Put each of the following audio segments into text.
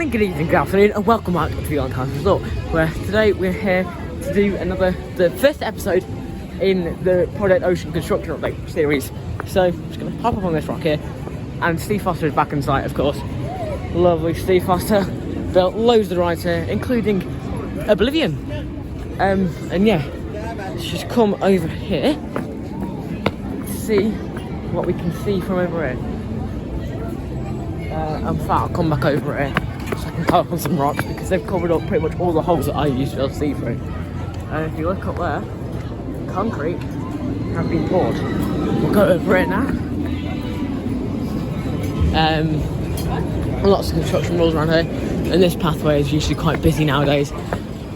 morning, good evening, good afternoon, and welcome back to the Uncast Resort, where today we're here to do the first episode in the Project Ocean construction update series. So I'm just going to hop up on this rock here, and Steve Foster is back in sight, of course. Lovely Steve Foster, built loads of rides here, including Oblivion. And yeah, let's just come over here to see what we can see from over here. In fact, I'll come back over here so I can climb up on some rocks because they've covered up pretty much all the holes that I used to be able to see through. And if you look up there, concrete has been poured. We'll go over it now. Lots of construction rules around here, and this pathway is usually quite busy nowadays,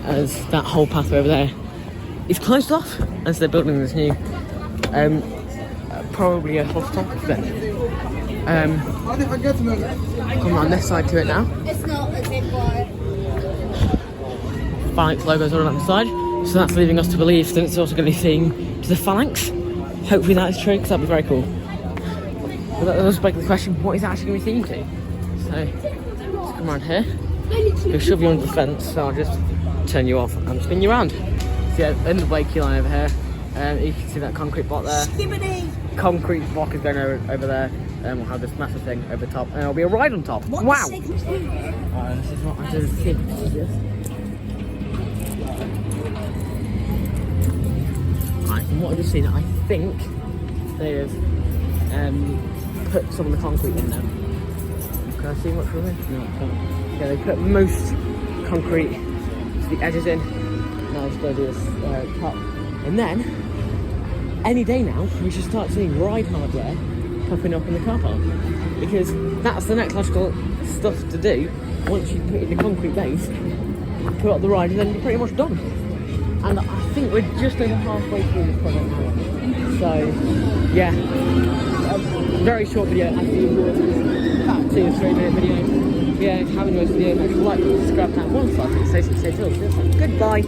as that whole pathway over there is closed off as they're building this new, probably a hospital then. Come around this side to it now. It's not a big one. Phalanx logos all on the side, so that's leaving us to believe that it's also going to be themed to the Phalanx. Hopefully that is true, because that'd be very cool. But that does beg the question, what is it actually going to be themed to? So, let's come around here. We'll shove you under the fence, so I'll just turn you off and spin you around. So yeah, in the Blakey line over here, you can see that concrete block there. Skibbity! Concrete block is going over there, and we'll have this massive thing over the top, and there'll be a ride on top. What wow! This This is what I do see. Right, from what I've just seen, I think they have put some of the concrete in there. Can I see much from it? No, I can't. Yeah, they put most concrete to the edges in. Now I'm just going to do this top. And then, any day now, we should start seeing ride hardware popping up in the car park. Because that's the next logical stuff to do. Once you put in the concrete base, put up the ride, and then you're pretty much done. And I think we're just over halfway through this project now. So, yeah. A very short video, as usual. About 2 or 3 minute video. Yeah, if you haven't watched the video, make sure you like, subscribe, and one side. Stay tuned. Goodbye.